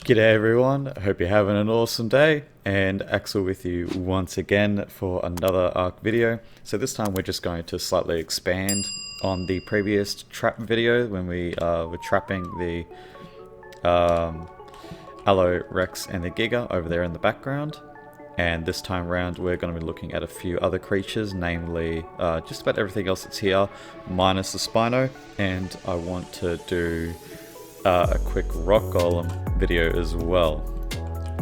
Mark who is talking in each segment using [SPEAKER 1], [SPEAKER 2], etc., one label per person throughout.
[SPEAKER 1] G'day everyone, I hope you're having an awesome day, and Axel with you once again for another ARK video. So this time we're just going to slightly expand on the previous trap video when we were trapping the Allo, Rex and the Giga over there in the background. And this time around we're going to be looking at a few other creatures, namely just about everything else that's here, minus the Spino, and I want to do a quick rock golem video as well.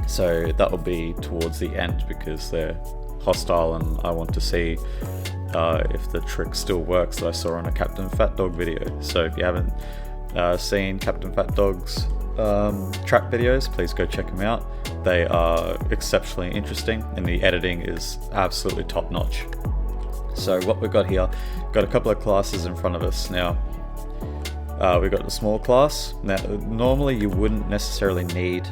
[SPEAKER 1] So that will be towards the end because they're hostile and I want to see if the trick still works that I saw on a Captain Fat Dog video. So if you haven't seen Captain Fat Dog's trap videos, please go check them out. They are exceptionally interesting and the editing is absolutely top notch. So what we've got here, got a couple of classes in front of us now. We've got the small class. Now, normally you wouldn't necessarily need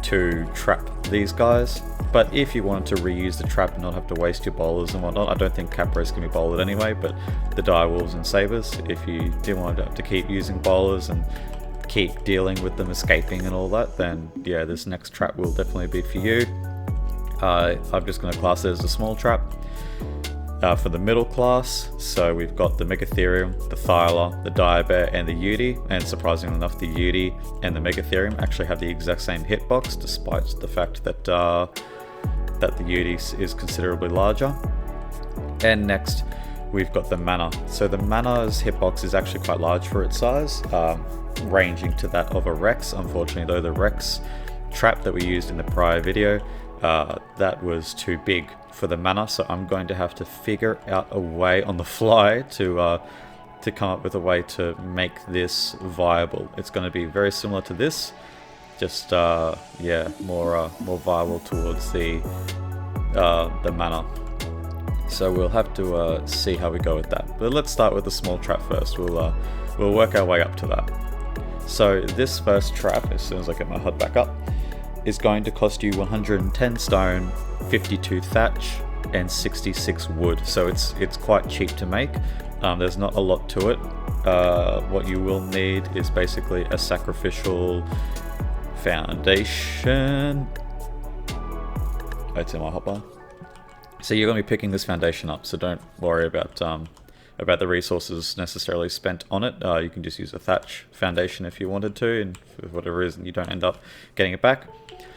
[SPEAKER 1] to trap these guys, but if you wanted to reuse the trap and not have to waste your bowlers and whatnot, I don't think Capros can be bowled anyway, but the Direwolves and Sabres, if you didn't want to have to keep using bowlers and keep dealing with them escaping and all that, then yeah, this next trap will definitely be for you. I'm just going to class it as a small trap. For the middle class, so we've got the Megatherium, the Thyla, the Direbear and the Yeti, and surprisingly enough the Yeti and the Megatherium actually have the exact same hitbox despite the fact that the Yeti is considerably larger. And next we've got the Mana. So the Mana's hitbox is actually quite large for its size, ranging to that of a Rex. Unfortunately though, the Rex trap that we used in the prior video, that was too big for the Mana, so I'm going to have to figure out a way on the fly to come up with a way to make this viable. It's going to be very similar to this, just yeah, more viable towards the Mana. So we'll have to see how we go with that. But let's start with the small trap first. We'll work our way up to that. So this first trap, as soon as I get my HUD back up, is going to cost you 110 stone, 52 thatch, and 66 wood. So it's quite cheap to make. There's not a lot to it. What you will need is basically a sacrificial foundation. It's in my hotbar. So you're going to be picking this foundation up, so don't worry about the resources necessarily spent on it. You can just use a thatch foundation if you wanted to, and for whatever reason you don't end up getting it back.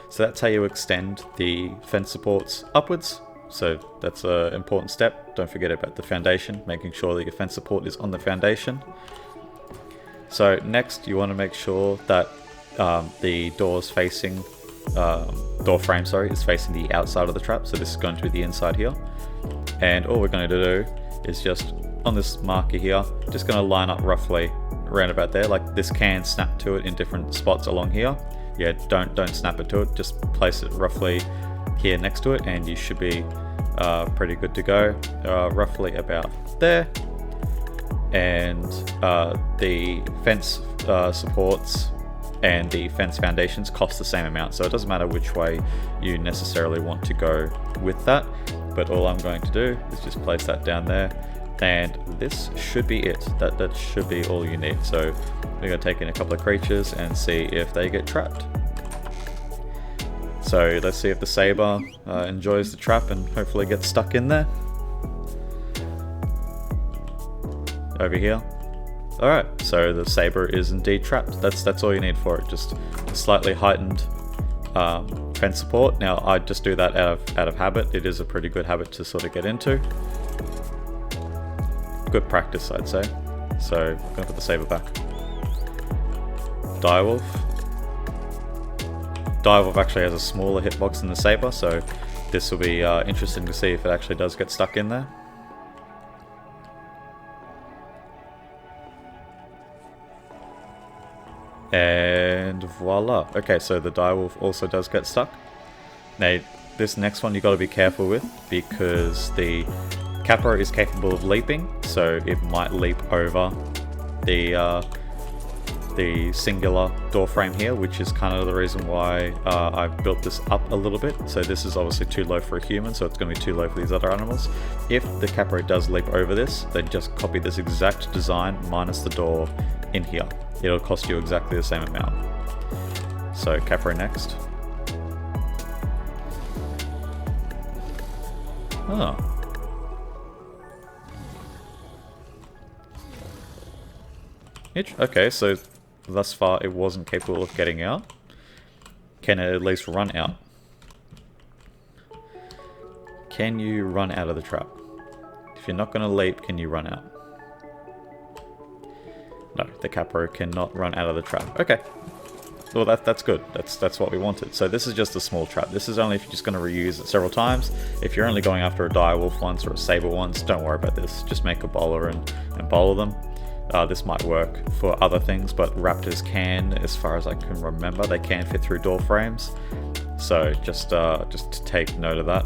[SPEAKER 1] So that's how you extend the fence supports upwards. So that's an important step. Don't forget about the foundation, making sure that your fence support is on the foundation. So next you want to make sure that the door frame is facing the outside of the trap. So this is going to be the inside here. And all we're going to do is just on this marker here, just going to line up roughly around about there. Like this can snap to it in different spots along here. Yeah, don't snap it to it, just place it roughly here next to it and you should be pretty good to go, roughly about there. And the fence supports and the fence foundations cost the same amount, so it doesn't matter which way you necessarily want to go with that, but all I'm going to do is just place that down there and this should be it. That should be all you need. So we're going to take in a couple of creatures and see if they get trapped. So let's see if the Saber enjoys the trap and hopefully gets stuck in there. Over here. Alright, so the Saber is indeed trapped. That's all you need for it, just a slightly heightened fence support. Now I just do that out of habit. It is a pretty good habit to sort of get into. Good practice, I'd say. So I'm going to put the Saber back. Direwolf. Direwolf actually has a smaller hitbox than the Saber, so this will be interesting to see if it actually does get stuck in there. And voila. Okay, so the Direwolf also does get stuck. Now, this next one you got to be careful with because the Capra is capable of leaping, so it might leap over the singular door frame here, which is kind of the reason why I've built this up a little bit. So this is obviously too low for a human, so it's going to be too low for these other animals. If the Capra does leap over this, then just copy this exact design minus the door in here. It'll cost you exactly the same amount. So Capro next. Oh. Okay, so thus far it wasn't capable of getting out. Can it at least run out? Can you run out of the trap? If you're not going to leap, can you run out? No, the Capro cannot run out of the trap. Okay. Well, that's good. That's what we wanted. So this is just a small trap. This is only if you're just going to reuse it several times. If you're only going after a direwolf once or a saber once, don't worry about this. Just make a bowler and bowl them. This might work for other things, but raptors can, as far as I can remember, they can fit through door frames. So just to take note of that.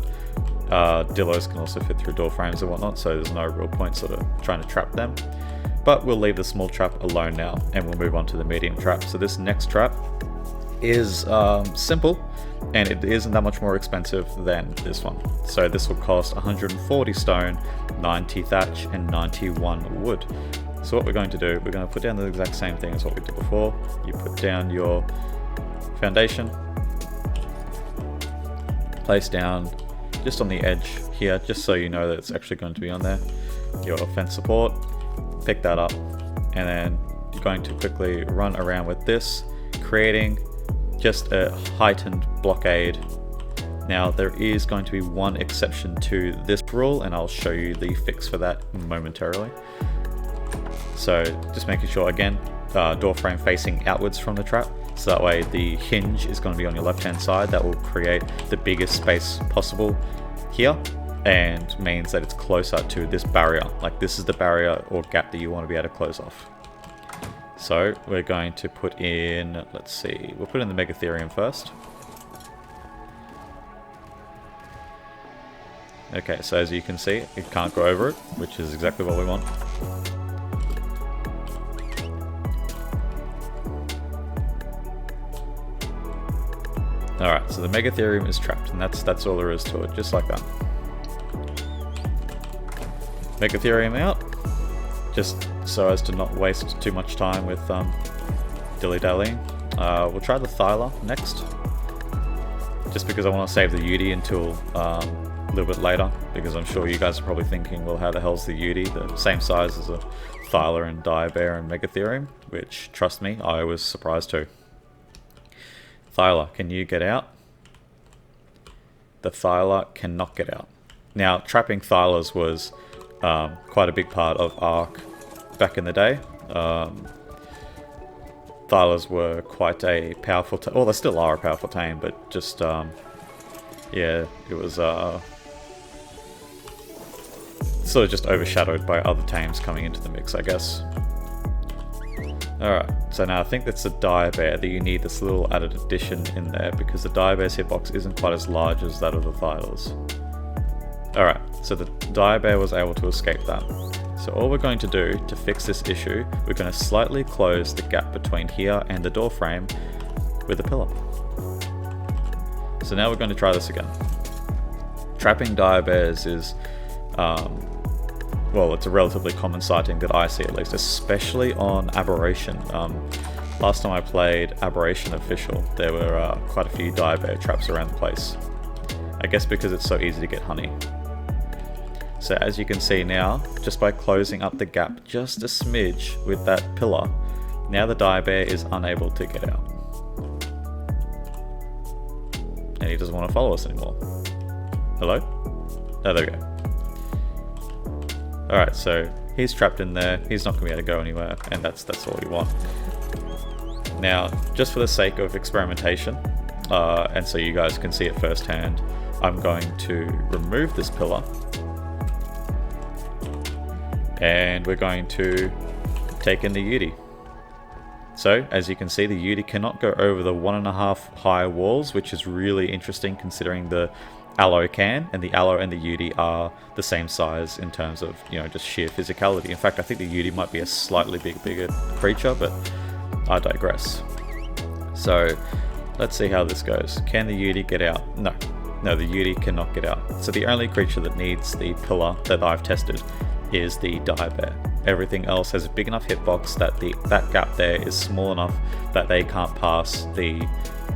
[SPEAKER 1] Dillos can also fit through door frames and whatnot, so there's no real point sort of trying to trap them. But we'll leave the small trap alone now, and we'll move on to the medium trap. So this next trap is simple, and it isn't that much more expensive than this one. So this will cost 140 stone, 90 thatch, and 91 wood. So what we're going to do, we're going to put down the exact same thing as what we did before. You put down your foundation, place down just on the edge here, just so you know that it's actually going to be on there. Your fence support, pick that up, and then you're going to quickly run around with this, creating just a heightened blockade. Now there is going to be one exception to this rule, and I'll show you the fix for that momentarily. So just making sure, again, door frame facing outwards from the trap, so that way the hinge is going to be on your left hand side. That will create the biggest space possible here, and means that it's closer to this barrier. Like, this is the barrier or gap that you want to be able to close off. So we're going to put in, let's see, we'll put in the Megatherium first. Okay, so as you can see, it can't go over it, which is exactly what we want. Alright, so the Megatherium is trapped, and that's all there is to it, just like that. Megatherium out, just so as to not waste too much time with dilly-dallying. We'll try the Thyla next, just because I want to save the Yudi until a little bit later, because I'm sure you guys are probably thinking, well, how the hell's the Yudi? The same size as a Thyla and Direbear and Megatherium, which, trust me, I was surprised too. Thyla, can you get out? The Thyla cannot get out. Now, trapping Thylas was quite a big part of ARK back in the day. Thylas were quite a powerful tame. Well, they still are a powerful tame, but just, yeah, it was sort of just overshadowed by other tames coming into the mix, I guess. Alright, so now I think that's the Direbear that you need this little added addition in there, because the Direbear's hitbox isn't quite as large as that of the Thylas. Alright, so the Direbear was able to escape that. So all we're going to do to fix this issue, we're going to slightly close the gap between here and the door frame with a pillar. So now we're going to try this again. Trapping Direbears is, well, it's a relatively common sighting that I see, at least, especially on Aberration. Last time I played Aberration Official, there were quite a few Direbear traps around the place. I guess because it's so easy to get honey. So as you can see now, just by closing up the gap just a smidge with that pillar, now the Direbear is unable to get out. And he doesn't want to follow us anymore. Hello? Oh, there we go. Alright, so he's trapped in there, he's not going to be able to go anywhere, and that's all we want. Now, just for the sake of experimentation, and so you guys can see it firsthand, I'm going to remove this pillar, and we're going to take in the Yudi. So, as you can see, the Yudi cannot go over the 1.5 high walls, which is really interesting considering the Aloe can, and the Aloe and the Yudi are the same size in terms of, you know, just sheer physicality. In fact, I think the Yudi might be a slightly bigger creature, but I digress. So, let's see how this goes. Can the Yudi get out? No, the Yudi cannot get out. So the only creature that needs the pillar that I've tested is the Direbear. Everything else has a big enough hitbox that that gap there is small enough that they can't pass the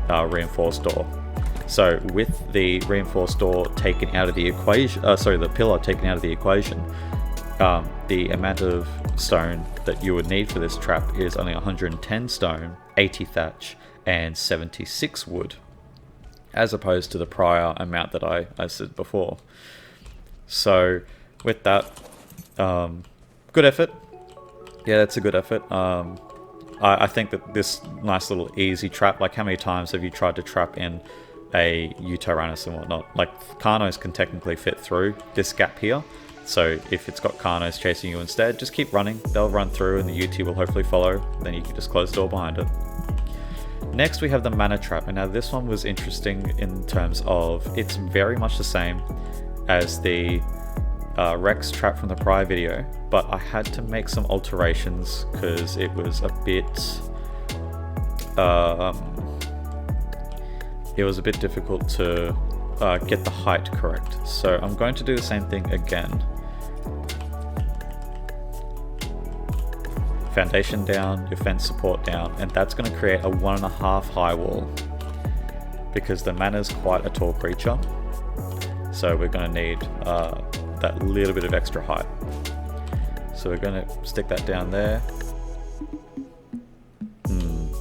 [SPEAKER 1] reinforced door. So with the reinforced door taken out of the equation, the pillar taken out of the equation, the amount of stone that you would need for this trap is only 110 stone, 80 thatch, and 76 wood, as opposed to the prior amount that I said before. So with that, good effort. Yeah, it's a good effort. I think that this nice little easy trap, like how many times have you tried to trap in a U-Tyrannus and whatnot? Like Carnos can technically fit through this gap here. So if it's got Carnos chasing you instead, just keep running. They'll run through and the UT will hopefully follow. Then you can just close the door behind it. Next we have the mana trap, and now this one was interesting in terms of it's very much the same as the Rex trap from the prior video, but I had to make some alterations because it was a bit difficult to get the height correct. So I'm going to do the same thing again. Foundation down, your fence support down, and that's going to create a 1.5 high wall because the mana's quite a tall creature. So we're going to need that little bit of extra height. So we're going to stick that down there.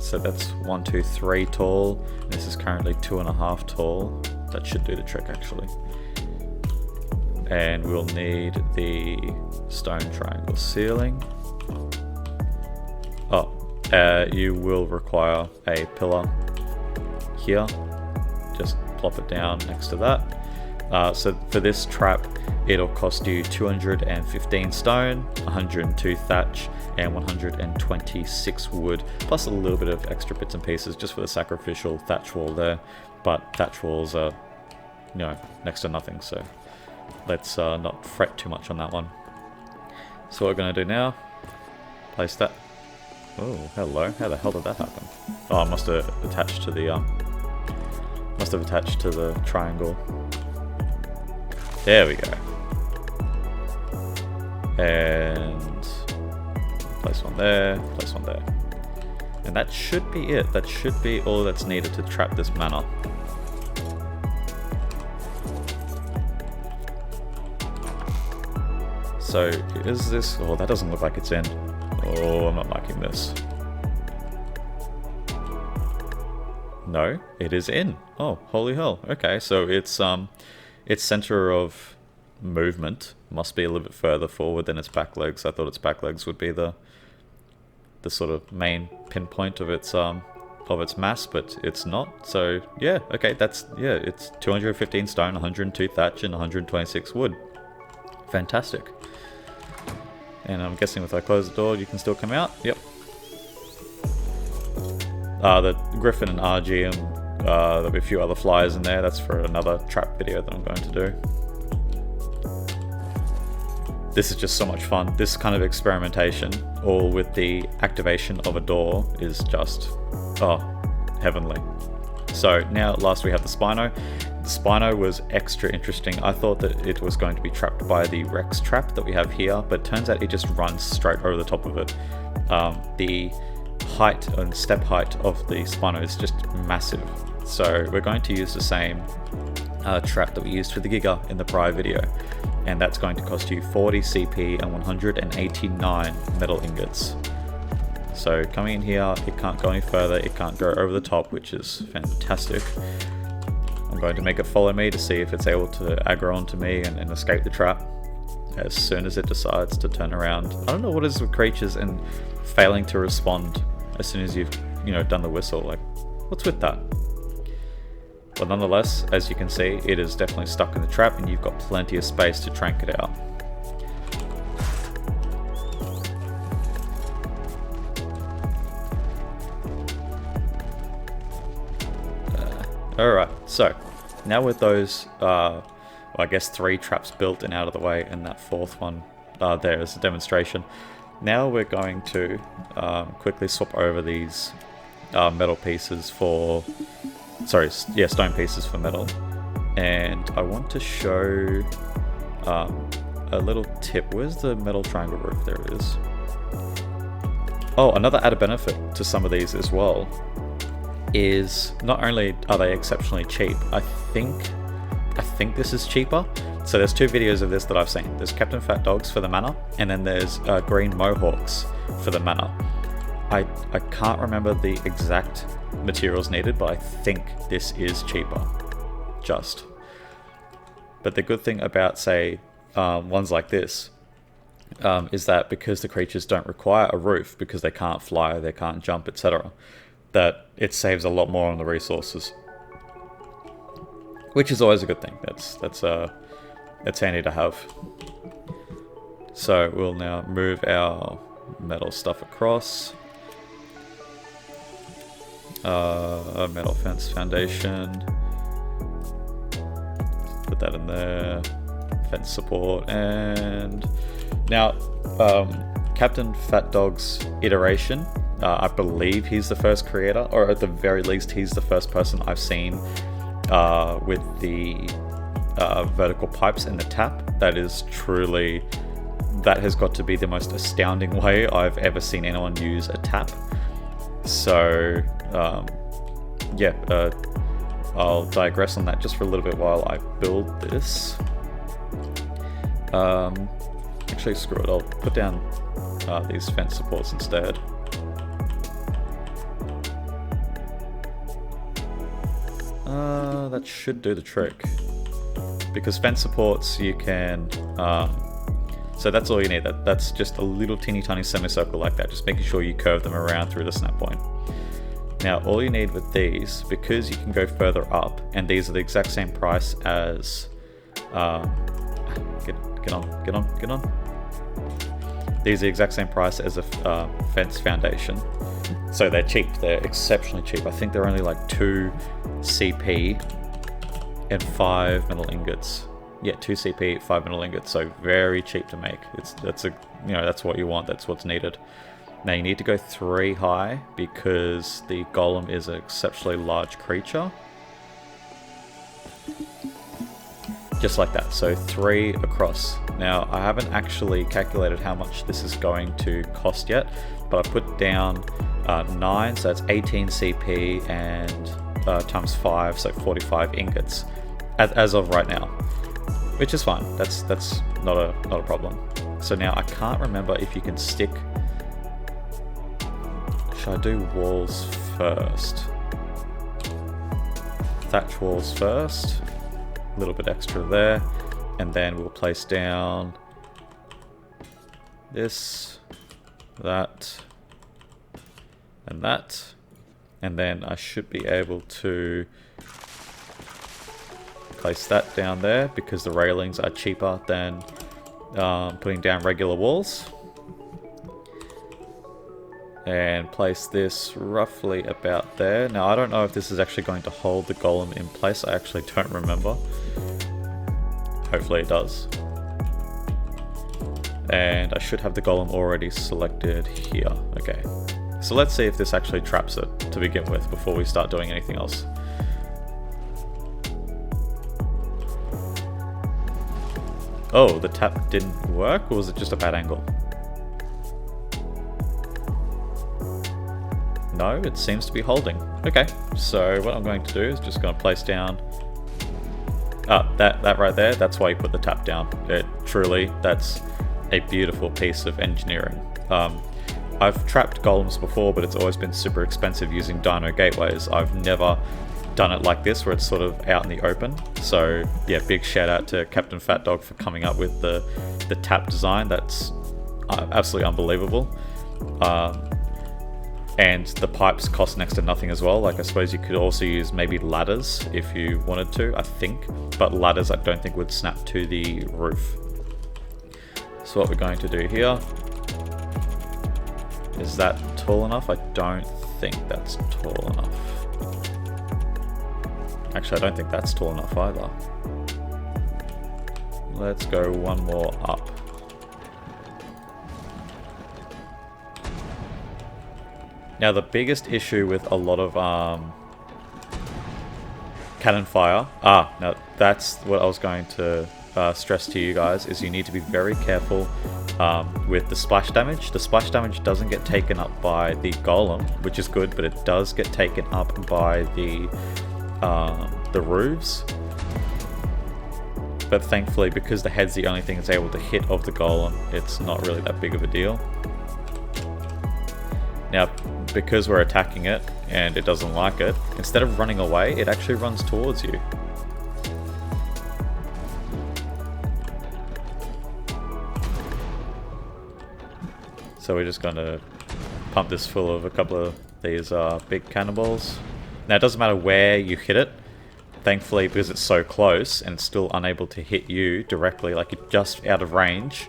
[SPEAKER 1] So that's 1, 2, 3 tall. This is currently 2.5 tall. That should do the trick actually. And we'll need the stone triangle ceiling. You will require a pillar here. Just plop it down next to that. So for this trap, it'll cost you 215 stone, 102 thatch, and 126 wood, plus a little bit of extra bits and pieces just for the sacrificial thatch wall there. But thatch walls are, next to nothing, so let's not fret too much on that one. So what we're going to do now, place that. Oh, hello. How the hell did that happen? Oh, I must have attached to the triangle. There we go. And place one there, place one there. And that should be it. That should be all that's needed to trap this mana. So is this... Oh, that doesn't look like it's in. Oh, I'm not liking this. No, it is in. Oh, holy hell. Okay, so its center of movement must be a little bit further forward than its back legs. I thought its back legs would be the sort of main pinpoint of its mass, but it's not. So yeah, okay, it's 215 stone, 102 thatch, and 126 wood. Fantastic. And I'm guessing if I close the door, you can still come out. Yep. The Griffin and RG, and there'll be a few other flyers in there. That's for another trap video that I'm going to do. This is just so much fun. This kind of experimentation, all with the activation of a door, is just, heavenly. So now last we have the Spino. The Spino was extra interesting. I thought that it was going to be trapped by the Rex trap that we have here, but it turns out it just runs straight over the top of it. The height and step height of the Spino is just massive. So we're going to use the same trap that we used for the Giga in the prior video, and that's going to cost you 40 CP and 189 metal ingots. So coming in here, it can't go any further, it can't go over the top, which is fantastic. I'm going to make it follow me to see if it's able to aggro onto me and escape the trap as soon as it decides to turn around. I don't know what it is with creatures and failing to respond as soon as you've done the whistle. Like, what's with that? But nonetheless, as you can see, it is definitely stuck in the trap and you've got plenty of space to trank it out. Alright, so now with those, I guess 3 traps built and out of the way, and that 4th one there as a demonstration, now we're going to quickly swap over these metal pieces for, stone pieces for metal. And I want to show a little tip. Where's the metal triangle roof? There it is. Oh, another added benefit to some of these as well is not only are they exceptionally cheap, I think this is cheaper. So there's two videos of this that I've seen. There's Captain Fat Dogs for the mana, and then there's Green Mohawks for the mana. I can't remember the exact materials needed, but I think this is cheaper. Just. But the good thing about, say, ones like this, is that because the creatures don't require a roof, because they can't fly, they can't jump, etc., that it saves a lot more on the resources. Which is always a good thing. That's handy to have. So we'll now move our metal stuff across. Metal fence foundation. Put that in there. Fence support. And now Captain Fat Dog's iteration, I believe he's the first creator, or at the very least he's the first person I've seen with the vertical pipes and the tap. That is truly, that has got to be the most astounding way I've ever seen anyone use a tap. So yeah, I'll digress on that just for a little bit while I build this. Actually, screw it, I'll put down these fence supports instead. That should do the trick. Because fence supports, you can... so that's all you need. That's just a little teeny tiny semicircle like that, just making sure you curve them around through the snap point. Now, all you need with these, because you can go further up, and these are the exact same price as... Get on. These are the exact same price as a fence foundation. So they're cheap, they're exceptionally cheap. I think they're only like 2 CP and 5 metal ingots. Yeah, 2 CP, 5 metal ingots, so very cheap to make. That's what you want, that's what's needed. Now you need to go 3 high because the golem is an exceptionally large creature. Just like that, so 3 across. Now I haven't actually calculated how much this is going to cost yet, but I put down 9, so that's 18 CP and times 5, so 45 ingots as of right now, which is fine. That's not a problem. So now I can't remember if you can stick. Should I do walls first? Thatch walls first. A little bit extra there, and then we'll place down this, that, and that, and then I should be able to place that down there because the railings are cheaper than putting down regular walls, and place this roughly about there. Now I don't know if this is actually going to hold the golem in place. I actually don't remember. Hopefully it does. And I should have the golem already selected here. Okay, so let's see if this actually traps it to begin with before we start doing anything else. Oh, the tap didn't work, or was it just a bad angle? No, it seems to be holding. Okay, so what I'm going to do is just going to place down that right there. That's why you put the tap down. Truly, that's a beautiful piece of engineering. I've trapped golems before, but it's always been super expensive using dino gateways. I've never done it like this, where it's sort of out in the open. So yeah, big shout out to Captain Fat Dog for coming up with the tap design. That's absolutely unbelievable. And the pipes cost next to nothing as well. Like, I suppose you could also use maybe ladders if you wanted to, I think. But ladders I don't think would snap to the roof. So what we're going to do here, is that tall enough? I don't think that's tall enough. Actually, I don't think that's tall enough either. Let's go one more up. Now the biggest issue with a lot of cannon fire, now that's what I was going to stress to you guys is you need to be very careful with the splash damage. The splash damage doesn't get taken up by the Golem, which is good, but it does get taken up by the roofs. But thankfully, because the head's the only thing that's able to hit of the Golem, it's not really that big of a deal. Now, because we're attacking it and it doesn't like it, instead of running away, it actually runs towards you. So we're just going to pump this full of a couple of these big cannonballs. Now, it doesn't matter where you hit it. Thankfully, because it's so close and it's still unable to hit you directly, like it's just out of range,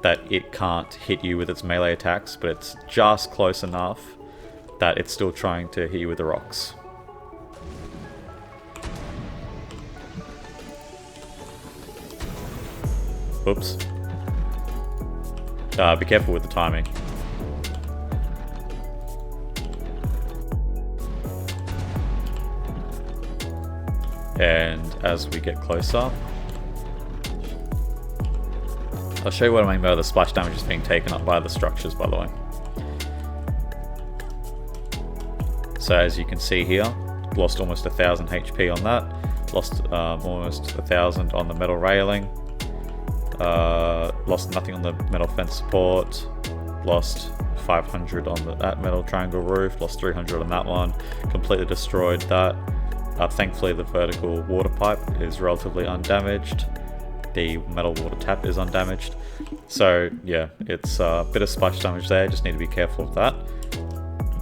[SPEAKER 1] that it can't hit you with its melee attacks, but it's just close enough that it's still trying to hit you with the rocks. Oops. Be careful with the timing. And as we get closer, I'll show you what I mean by the splash damage is being taken up by the structures, by the way. So as you can see here, lost almost 1000 HP on that, lost almost 1000 on the metal railing, lost nothing on the metal fence support, lost 500 on that metal triangle roof, lost 300 on that one, completely destroyed that. Thankfully the vertical water pipe is relatively undamaged. The metal water tap is undamaged. So yeah, it's a bit of splash damage there, just need to be careful of that.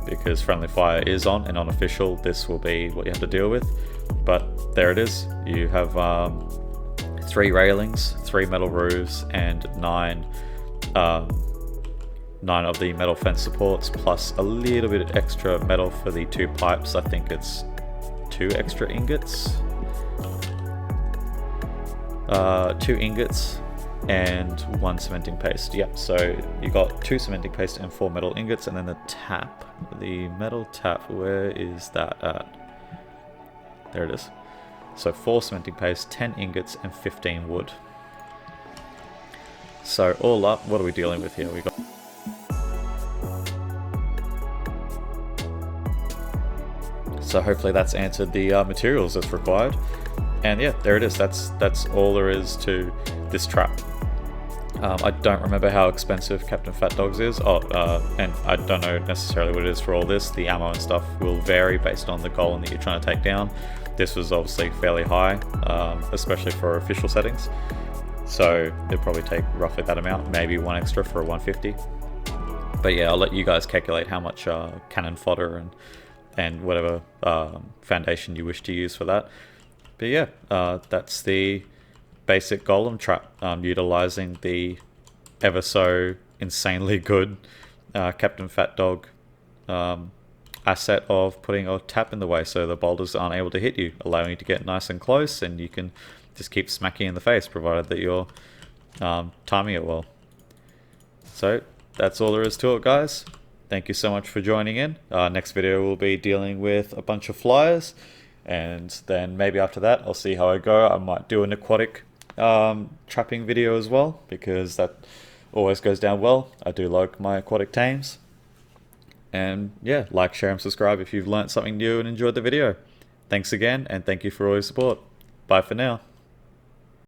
[SPEAKER 1] Because friendly fire is on, and unofficial, this will be what you have to deal with. But there it is. You have 3 railings, 3 metal roofs, and 9 of the metal fence supports, plus a little bit of extra metal for the 2 pipes. I think it's 2 extra ingots. 2 ingots and 1 cementing paste. Yep, so you got 2 cementing paste and 4 metal ingots, and then the tap. The metal tap, where is that at? There it is. So 4 cementing paste, 10 ingots, and 15 wood. So all up, what are we dealing with here? We got So hopefully that's answered the materials that's required. And yeah, there it is. That's all there is to this trap. I don't remember how expensive Captain Fat Dog's is. And I don't know necessarily what it is for all this. The ammo and stuff will vary based on the golem that you're trying to take down. This was obviously fairly high, especially for official settings. So it'd probably take roughly that amount, maybe 1 extra for a 150. But yeah, I'll let you guys calculate how much cannon fodder and whatever foundation you wish to use for that. But yeah, that's the basic golem trap, utilizing the ever so insanely good Captain Fat Dog asset of putting a tap in the way so the boulders aren't able to hit you, allowing you to get nice and close, and you can just keep smacking in the face, provided that you're timing it well. So that's all there is to it, guys. Thank you so much for joining in. Next video will be dealing with a bunch of flyers, and then maybe after that I'll see how I go. I might do an aquatic trapping video as well, because that always goes down well. I do like my aquatic tames. And yeah, like, share, and subscribe if you've learnt something new and enjoyed the video. Thanks again, and thank you for all your support. Bye for now.